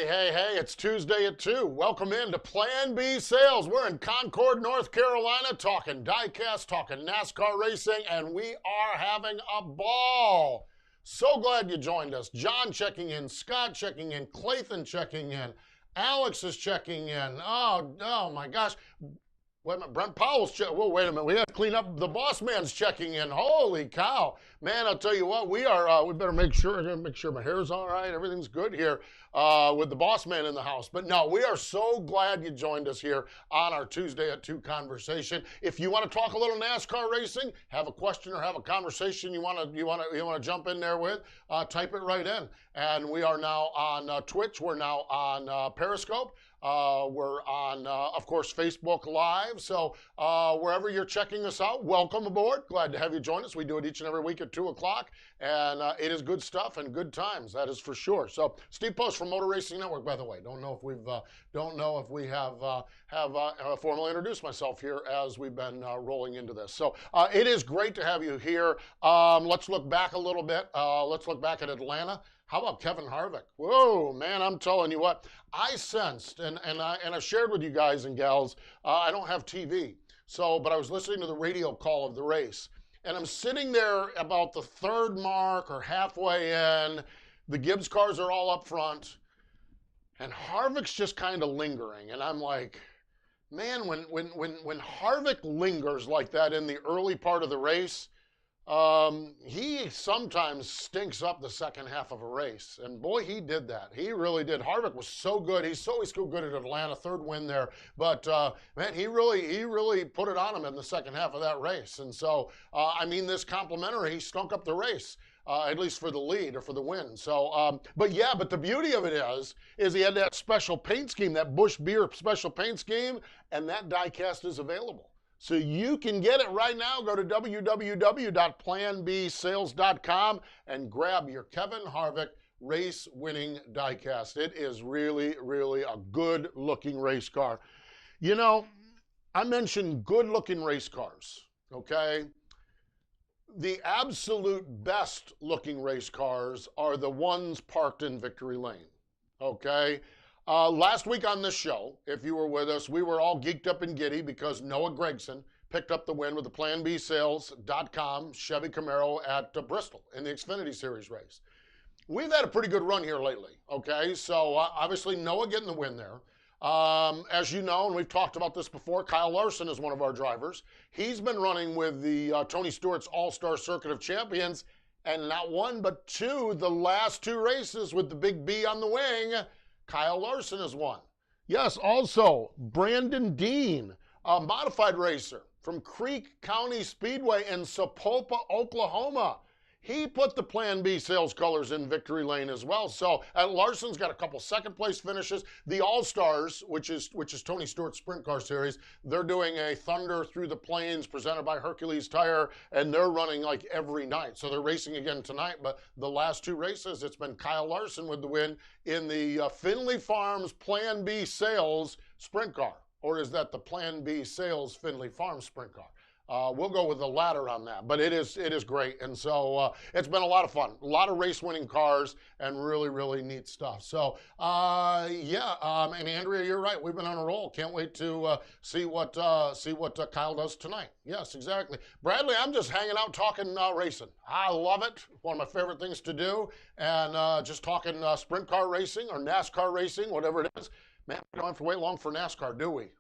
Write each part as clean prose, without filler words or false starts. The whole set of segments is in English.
Hey, it's Tuesday at 2. Welcome in to Plan B Sales. We're in Concord, North Carolina, talking diecast, talking NASCAR racing, and we are having a ball. So glad you joined us. John checking in, Scott checking in, Clayton checking in, Alex is checking in. Oh my gosh. Wait a minute, Brent Powell's wait a minute. We have to clean up. The boss man's checking in. Holy cow. Man, I'll tell you what, we better make sure my hair's all right. Everything's good here with the boss man in the house. But no, we are so glad you joined us here on our Tuesday at 2 conversation. If you want to talk a little NASCAR racing, have a question or have a conversation you want to jump in there with, type it right in. And we are now on Twitch. We're now on Periscope. We're on, of course, Facebook Live. So wherever you're checking us out, welcome aboard. Glad to have you join us. We do it each and every week at 2 o'clock, and it is good stuff and good times. That is for sure. So Steve Post from Motor Racing Network, by the way. Don't know if we have formally introduced myself here as we've been rolling into this. So it is great to have you here. Let's look back a little bit. Let's look back at Atlanta. How about Kevin Harvick? Whoa, man, I'm telling you what, I sensed, and I shared with you guys and gals, I don't have TV, but I was listening to the radio call of the race, and I'm sitting there about the third mark or halfway in, the Gibbs cars are all up front, and Harvick's just kind of lingering, and I'm like, man, when Harvick lingers like that in the early part of the race, he sometimes stinks up the second half of a race. And boy, he did that. He really did. Harvick was so good. He's always so good at Atlanta, third win there. But, man, he really put it on him in the second half of that race. And so, this complimentary, he stunk up the race. At least for the lead or for the win. So, but the beauty of it is he had that special paint scheme, that Busch Beer special paint scheme, and that diecast is available. So you can get it right now. Go to www.planbsales.com and grab your Kevin Harvick race-winning diecast. It is really, really a good-looking race car. You know, I mentioned good-looking race cars, okay? The absolute best-looking race cars are the ones parked in Victory Lane, okay? Last week on this show, if you were with us, we were all geeked up and giddy because Noah Gragson picked up the win with the PlanBSales.com Chevy Camaro at Bristol in the Xfinity Series race. We've had a pretty good run here lately, okay? So obviously Noah getting the win there. As you know, and we've talked about this before, Kyle Larson is one of our drivers. He's been running with the Tony Stewart's All-Star Circuit of Champions, and not one but two, the last two races with the big B on the wing, Kyle Larson has won. Yes, also, Brandon Dean, a modified racer from Creek County Speedway in Sapulpa, Oklahoma. He put the Plan B sales colors in Victory Lane as well. So Larson's got a couple second place finishes. The All-Stars, which is Tony Stewart's Sprint Car Series, they're doing a Thunder Through the Plains presented by Hercules Tire, and they're running like every night. So they're racing again tonight, but the last two races, it's been Kyle Larson with the win in the Finley Farms Plan B Sales Sprint Car. Or is that the Plan B Sales Finley Farms Sprint Car? We'll go with the latter on that, but it is great, and so it's been a lot of fun, a lot of race-winning cars, and really, really neat stuff. So and Andrea, you're right, we've been on a roll. Can't wait to see what Kyle does tonight. Yes, exactly. Bradley, I'm just hanging out talking racing. I love it. One of my favorite things to do, and just talking sprint car racing or NASCAR racing, whatever it is. Man, we don't have to wait long for NASCAR, do we?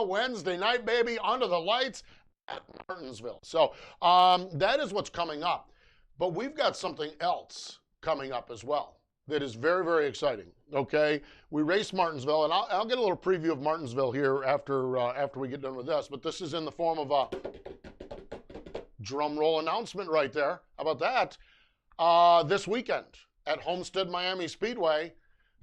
Wednesday night, baby, under the lights at Martinsville. So that is what's coming up. But we've got something else coming up as well that is very, very exciting, okay? We race Martinsville, and I'll get a little preview of Martinsville here after we get done with this, but this is in the form of a drum roll announcement right there. How about that? This weekend at Homestead Miami Speedway,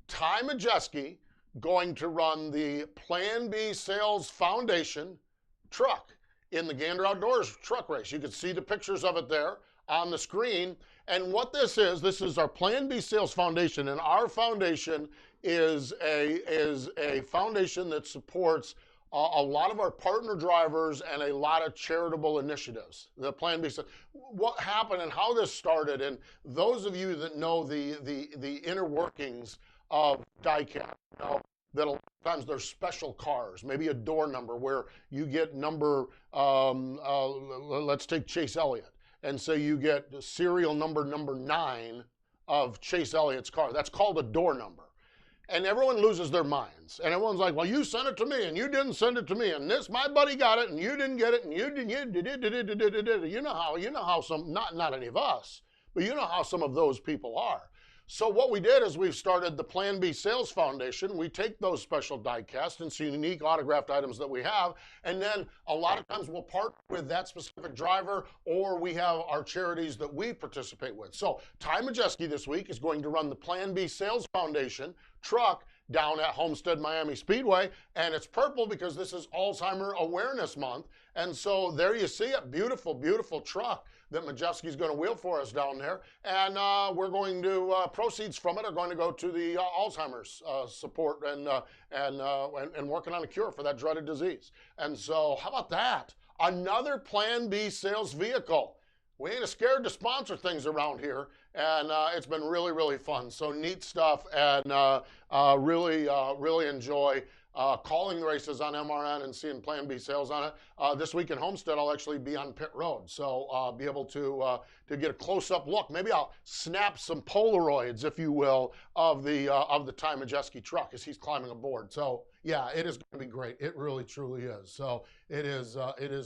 Ty Majeski going to run the Plan B Sales Foundation truck in the Gander Outdoors truck race. You can see the pictures of it there on the screen. And what this is our Plan B Sales Foundation, and our foundation is a foundation that supports a lot of our partner drivers and a lot of charitable initiatives. The Plan B Sales. What happened and how this started, and those of you that know the inner workings of diecast. You know, that a lot of times there's special cars, maybe a door number where you get number, let's take Chase Elliott, and say you get serial number 9 of Chase Elliott's car. That's called a door number. And everyone loses their minds. And everyone's like, well, you sent it to me, and you didn't send it to me, and this, my buddy got it, and you didn't get it, and you did. You know how some, not any of us, but you know how some of those people are. So what we did is we've started the Plan B Sales Foundation. We take those special die casts and some unique autographed items that we have, and then a lot of times we'll partner with that specific driver, or we have our charities that we participate with. So Ty Majeski this week is going to run the Plan B Sales Foundation truck down at Homestead Miami Speedway, and it's purple because this is Alzheimer Awareness Month. And so there you see it, beautiful, beautiful truck that Majeski's going to wheel for us down there, and we're going to proceeds from it are going to go to the Alzheimer's support and working on a cure for that dreaded disease. And so how about that? Another Plan B sales vehicle. We ain't scared to sponsor things around here, and it's been really, really fun. So neat stuff, and really enjoy calling the races on MRN and seeing Plan B sales on it. This week in Homestead, I'll actually be on pit road, so be able to get a close-up look. Maybe I'll snap some Polaroids, if you will, of the Ty Majeski truck as he's climbing aboard. So yeah, it is going to be great. It really, truly is. So it is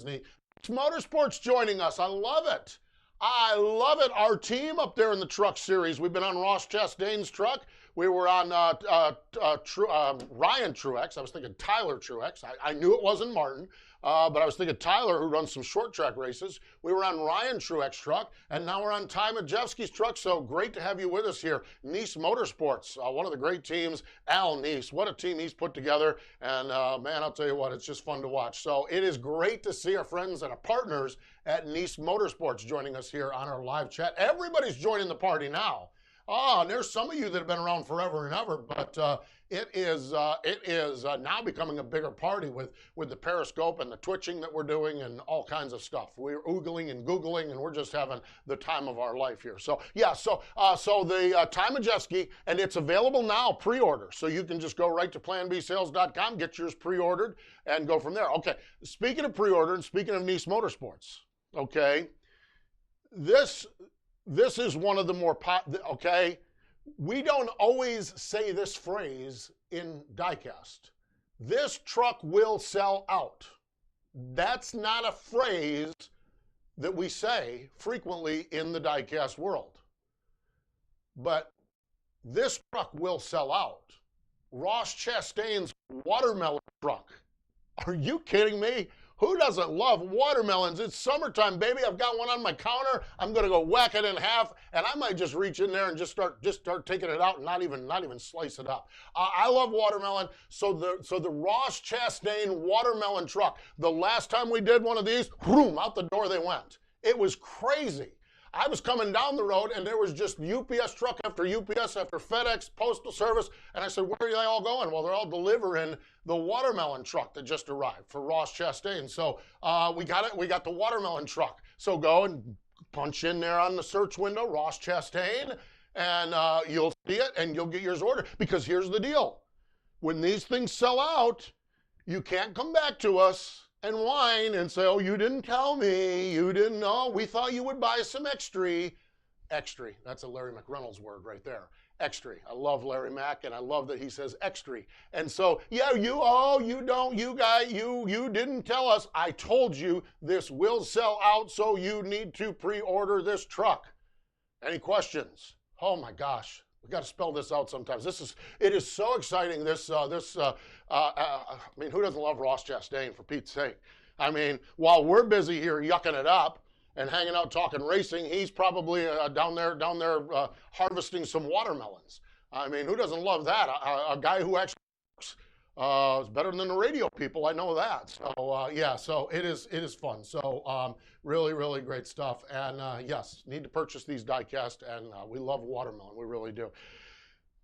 neat. Motorsports joining us. I love it. I love it. Our team up there in the truck series. We've been on Ross Chastain's truck. We were on Ryan Truex. I was thinking Tyler Truex. I knew it wasn't Martin, but I was thinking Tyler, who runs some short track races. We were on Ryan Truex truck, and now we're on Ty Majeski's truck. So great to have you with us here. Nice Motorsports, one of the great teams. Al Nice, what a team he's put together. And man, I'll tell you what, it's just fun to watch. So it is great to see our friends and our partners at Nice Motorsports joining us here on our live chat. Everybody's joining the party now. And there's some of you that have been around forever and ever, but it is now becoming a bigger party with the Periscope and the twitching that we're doing and all kinds of stuff. We're oogling and googling, and we're just having the time of our life here. So yeah, so the Ty Majeski, and it's available now, pre-order. So you can just go right to planbsales.com, get yours pre-ordered, and go from there. Okay, speaking of pre-order and speaking of Nice Motorsports, okay, this is one of the more okay, we don't always say this phrase in diecast. This truck will sell out. That's not a phrase that we say frequently in the diecast world. But this truck will sell out. Ross Chastain's watermelon truck. Are you kidding me? Who doesn't love watermelons? It's summertime, baby. I've got one on my counter. I'm gonna go whack it in half, and I might just reach in there and just start taking it out and not even slice it up. I love watermelon. So the Ross Chastain watermelon truck. The last time we did one of these, boom, out the door they went. It was crazy. I was coming down the road, and there was just UPS truck after UPS after FedEx, Postal Service, and I said, where are they all going? Well, they're all delivering the watermelon truck that just arrived for Ross Chastain. So we got it. We got the watermelon truck. So go and punch in there on the search window, Ross Chastain, and you'll see it, and you'll get yours ordered. Because here's the deal. When these things sell out, you can't come back to us and whine and say, oh, you didn't tell me, you didn't know, we thought you would buy some extra. Extra, that's a Larry McReynolds word right there. Extra. I love Larry Mack, and I love that he says extra. And so, yeah, you didn't tell us. I told you this will sell out, so you need to pre-order this truck. Any questions? Oh my gosh. We got to spell this out sometimes. It is so exciting. I mean, who doesn't love Ross Chastain, for Pete's sake? I mean, while we're busy here yucking it up and hanging out talking racing, he's probably down there harvesting some watermelons. I mean, who doesn't love that? A guy who actually works is better than the radio people. I know that. So yeah, so it is fun. So really, really great stuff. And yes, need to purchase these diecast, and we love watermelon. We really do.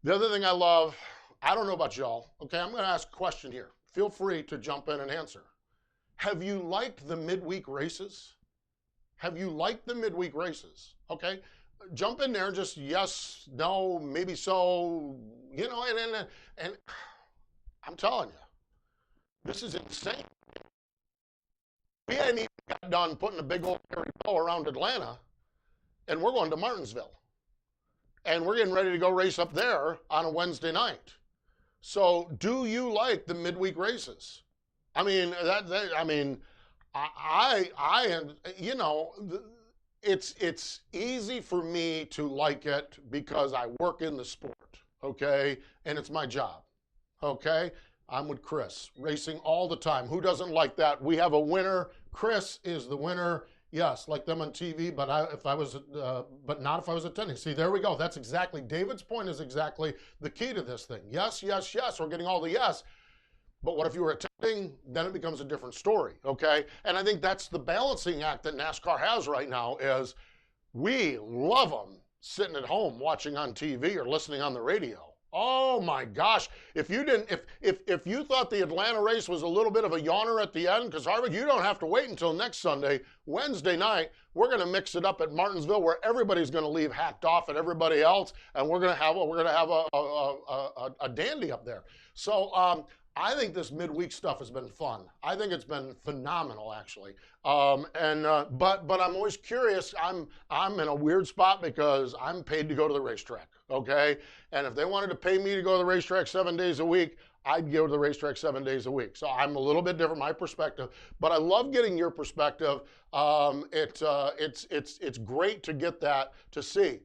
The other thing I love, I don't know about y'all. Okay, I'm going to ask a question here. Feel free to jump in and answer. Have you liked the midweek races? Have you liked the midweek races? Okay, jump in there and just yes, no, maybe so, and I'm telling you, this is insane. We hadn't even got done putting a big old hairy bow around Atlanta, and we're going to Martinsville. And we're getting ready to go race up there on a Wednesday night. So, do you like the midweek races? I mean, it's easy for me to like it because I work in the sport, okay? And it's my job, okay? I'm with Chris, racing all the time. Who doesn't like that? We have a winner. Chris is the winner. Yes, like them on TV, but but not if I was attending. See, there we go. That's exactly, David's point is exactly the key to this thing. Yes, yes, yes, we're getting all the yes. But what if you were attending? Then it becomes a different story, okay? And I think that's the balancing act that NASCAR has right now is we love them sitting at home watching on TV or listening on the radio. Oh my gosh. If you didn't, if you thought the Atlanta race was a little bit of a yawner at the end, because Harvick, you don't have to wait until next Sunday. Wednesday night, we're going to mix it up at Martinsville where everybody's going to leave hacked off at everybody else, and we're going to have a dandy up there. So I think this midweek stuff has been fun. I think it's been phenomenal, actually. But I'm always curious. I'm in a weird spot because I'm paid to go to the racetrack. Okay, and if they wanted to pay me to go to the racetrack 7 days a week, I'd go to the racetrack 7 days a week. So I'm a little bit different, my perspective. But I love getting your perspective. It's great to get that to see.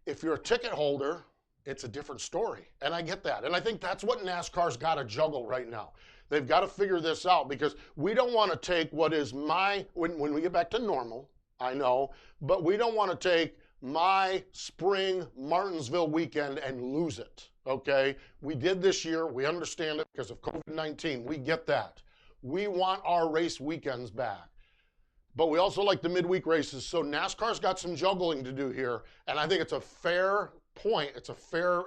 If you're a ticket holder, it's a different story. And I get that. And I think that's what NASCAR's got to juggle right now. They've got to figure this out because we don't want to take what is when we get back to normal, I know, but we don't want to take my spring Martinsville weekend and lose it, okay? We did this year. We understand it because of COVID-19. We get that. We want our race weekends back. But we also like the midweek races. So NASCAR's got some juggling to do here. And I think it's a fair point. It's a fair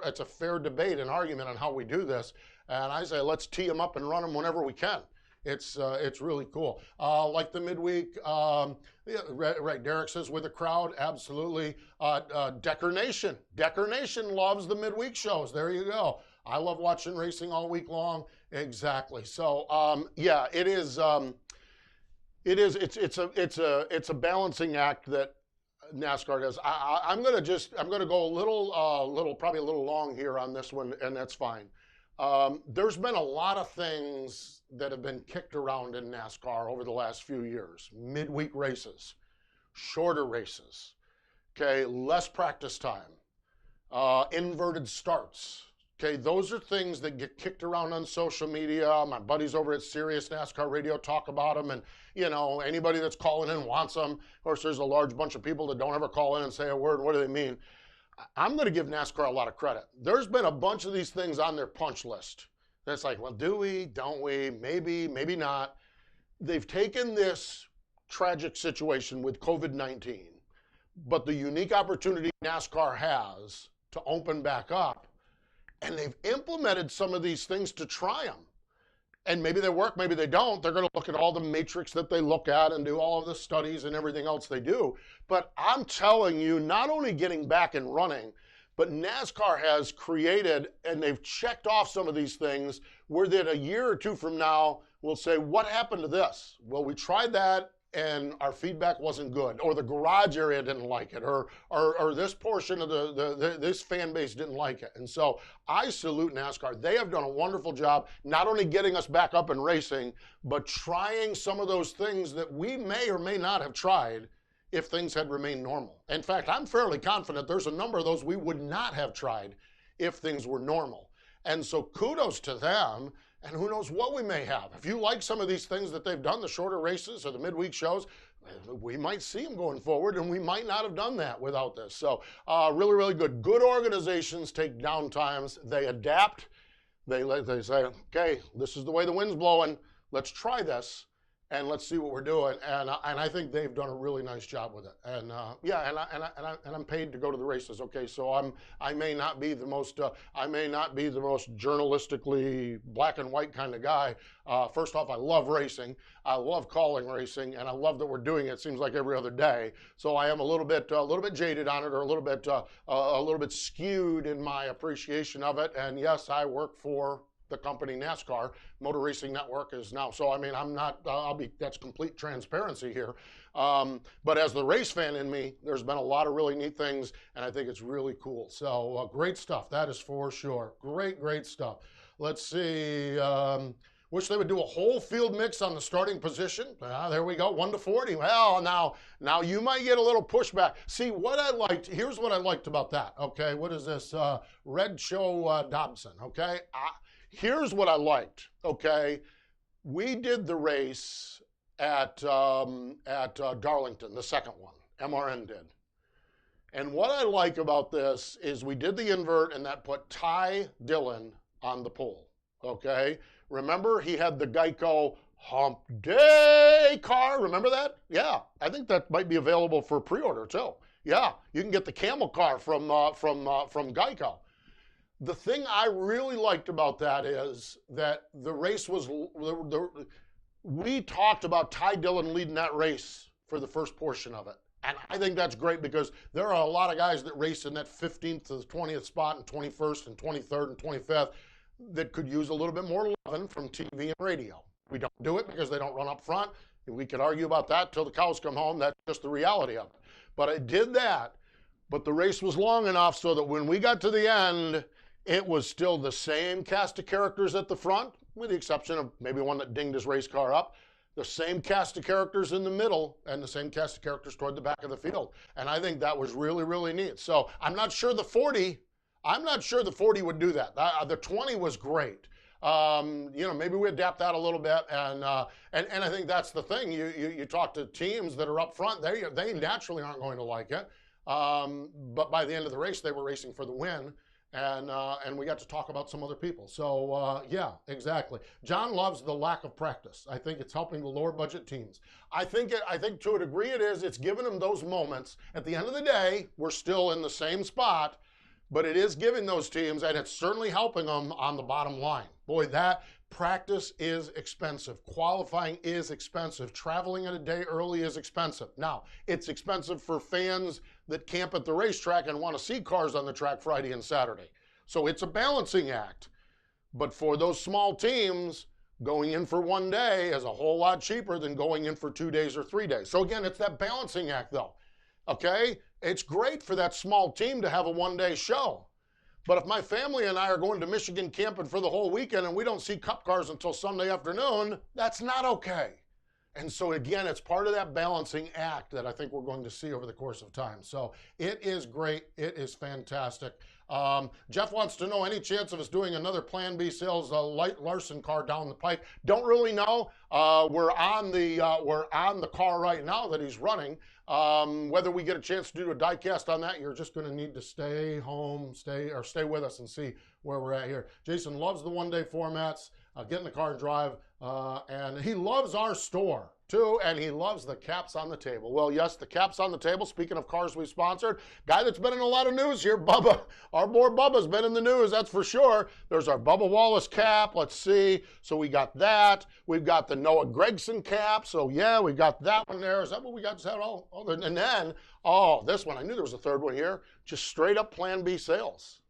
debate and argument on how we do this. And I say let's tee them up and run them whenever we can. It's really cool. Like the midweek, yeah, right, Derek says with a crowd, absolutely. Decker Nation loves the midweek shows. There you go. I love watching racing all week long. Exactly. So yeah, it is. It's a balancing act that NASCAR does. I'm gonna go probably a little long here on this one, and that's fine. There's been a lot of things that have been kicked around in NASCAR over the last few years. Midweek races, shorter races, okay, less practice time, inverted starts. Okay, those are things that get kicked around on social media. My buddies over at Sirius NASCAR Radio talk about them, and anybody that's calling in wants them. Of course, there's a large bunch of people that don't ever call in and say a word. What do they mean? I'm going to give NASCAR a lot of credit. There's been a bunch of these things on their punch list. That's like, well, do we? Don't we? Maybe, maybe not. They've taken this tragic situation with COVID-19, but the unique opportunity NASCAR has to open back up, and they've implemented some of these things to try them. And maybe they work, maybe they don't. They're going to look at all the matrix that they look at and do all of the studies and everything else they do. But I'm telling you, not only getting back and running, but NASCAR has created, and they've checked off some of these things where that a year or two from now, we'll say, what happened to this? Well, we tried that and our feedback wasn't good, or the garage area didn't like it, or this portion of this fan base didn't like it. And so I salute NASCAR. They have done a wonderful job, not only getting us back up and racing, but trying some of those things that we may or may not have tried if things had remained normal. In fact, I'm fairly confident there's a number of those we would not have tried if things were normal. And so kudos to them. And who knows what we may have. If you like some of these things that they've done, the shorter races or the midweek shows, we might see them going forward, and we might not have done that without this. So really, really good. Good organizations take down times. They adapt. They say, okay, this is the way the wind's blowing. Let's try this. and let's see what we're doing. And I think they've done a really nice job with it. And yeah, and I'm paid to go to the races. Okay, so I may not be the most journalistically black and white kind of guy. First off, I love racing. I love calling racing, and I love that we're doing it. It seems like every other day. So I am a little bit jaded on it, or a little bit skewed in my appreciation of it. And yes, I work for the company NASCAR. Motor Racing Network is now. So, I mean, that's complete transparency here. But as the race fan in me, there's been a lot of really neat things, and I think it's really cool. So, great stuff. That is for sure. Great stuff. Let's see. Wish they would do a whole field mix on the starting position. There we go, 1 to 40. Well, now you might get a little pushback. See, here's what I liked about that, okay? What is this? Red Show Dobson, okay? Here's what I liked, okay? We did the race at Darlington, the second one, MRN did. And what I like about this is we did the invert, and that put Ty Dillon on the pole, okay? Remember, he had the Geico Hump Day car. Remember that? Yeah, I think that might be available for pre-order too. Yeah, you can get the camel car from Geico. The thing I really liked about that is that the race was, we talked about Ty Dillon leading that race for the first portion of it. And I think that's great because there are a lot of guys that race in that 15th to the 20th spot and 21st and 23rd and 25th that could use a little bit more loving from TV and radio. We don't do it because they don't run up front. We could argue about that till the cows come home. That's just the reality of it. But I did that, but the race was long enough so that when we got to the end, it was still the same cast of characters at the front, with the exception of maybe one that dinged his race car up. The same cast of characters in the middle and the same cast of characters toward the back of the field. And I think that was really, really neat. So I'm not sure the 40 would do that. The 20 was great. Maybe we adapt that a little bit, and I think that's the thing. You talk to teams that are up front, they naturally aren't going to like it. But by the end of the race, they were racing for the win, and we got to talk about some other people. So yeah, exactly. John loves the lack of practice. I think it's helping the lower budget teams. I think to a degree it is. It's giving them those moments. At the end of the day, we're still in the same spot. But it is giving those teams, and it's certainly helping them on the bottom line. Boy, that practice is expensive. Qualifying is expensive. Traveling a day early is expensive. Now, it's expensive for fans that camp at the racetrack and want to see cars on the track Friday and Saturday. So it's a balancing act. But for those small teams, going in for one day is a whole lot cheaper than going in for 2 days or 3 days. So again, it's that balancing act, though. Okay? It's great for that small team to have a one-day show. But if my family and I are going to Michigan camping for the whole weekend and we don't see Cup cars until Sunday afternoon, that's not okay. And so again, it's part of that balancing act that I think we're going to see over the course of time. So it is great. It is fantastic. Jeff wants to know any chance of us doing another Plan B sales Light Larson car down the pike. Don't really know. We're on the car right now that he's running. Whether we get a chance to do a diecast on that, you're just going to need to stay home, stay with us and see where we're at here. Jason loves the one-day formats. Get in the car and drive, and he loves our store too, and he loves the caps on the table. Well, yes, the caps on the table. Speaking of cars we sponsored, guy that's been in a lot of news here, Bubba. Our boy Bubba's been in the news, that's for sure. There's our Bubba Wallace cap. Let's see. So we got that. We've got the Noah Gragson cap. So yeah, we got that one there. Is that what we got? Is that all? And then, this one. I knew there was a third one here. Just straight up Plan B sales.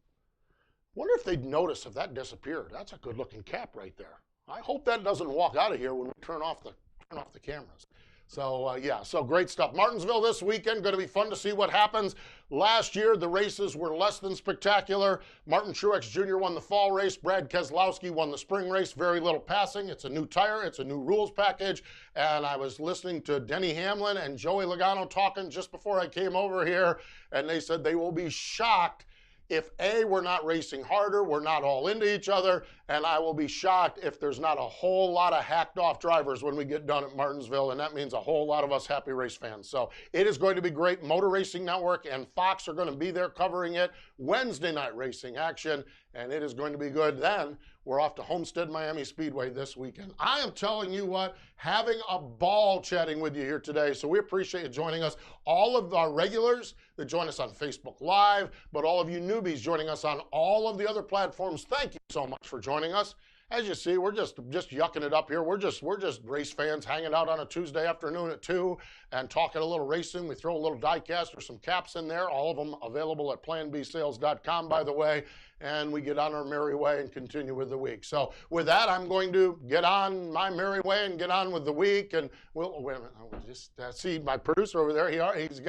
Wonder if they'd notice if that disappeared. That's a good looking cap right there. I hope that doesn't walk out of here when we turn off the cameras. So yeah, so great stuff. Martinsville this weekend, going to be fun to see what happens. Last year, the races were less than spectacular. Martin Truex Jr. won the fall race. Brad Keselowski won the spring race. Very little passing. It's a new tire. It's a new rules package. And I was listening to Denny Hamlin and Joey Logano talking just before I came over here, and they said they will be shocked if A, we're not racing harder, we're not all into each other, and I will be shocked if there's not a whole lot of hacked off drivers when we get done at Martinsville, and that means a whole lot of us happy race fans. So it is going to be great. Motor Racing Network and Fox are going to be there covering it. Wednesday night racing action, and it is going to be good. Then We're off to Homestead Miami Speedway this weekend. I am telling you what, having a ball chatting with you here today. So we appreciate you joining us. All of our regulars that join us on Facebook Live, but all of you newbies joining us on all of the other platforms, thank you so much for joining us. As you see, we're just yucking it up here. We're just race fans hanging out on a Tuesday afternoon at 2 and talking a little racing. We throw a little diecast or some caps in there, all of them available at planbsales.com, by the way, and we get on our merry way and continue with the week. So with that, I'm going to get on my merry way and get on with the week. And we'll, wait a minute, I'll just see my producer over there. He's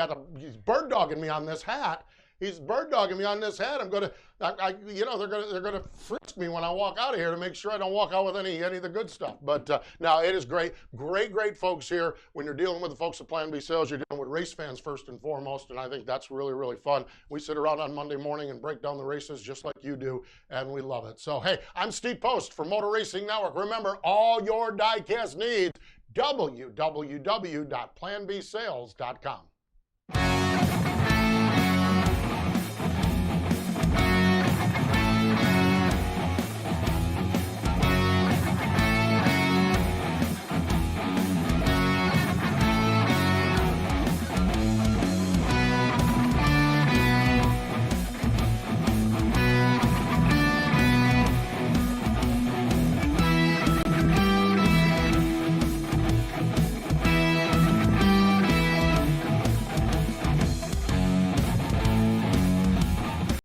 bird dogging me on this hat. He's bird dogging me on this hat. I'm gonna, they're gonna frisk me when I walk out of here to make sure I don't walk out with any of the good stuff. But no, it is great folks here. When you're dealing with the folks at Plan B Sales, you're dealing with race fans first and foremost, and I think that's really, really fun. We sit around on Monday morning and break down the races just like you do, and we love it. So hey, I'm Steve Post for Motor Racing Network. Remember, all your diecast needs, www.planbsales.com.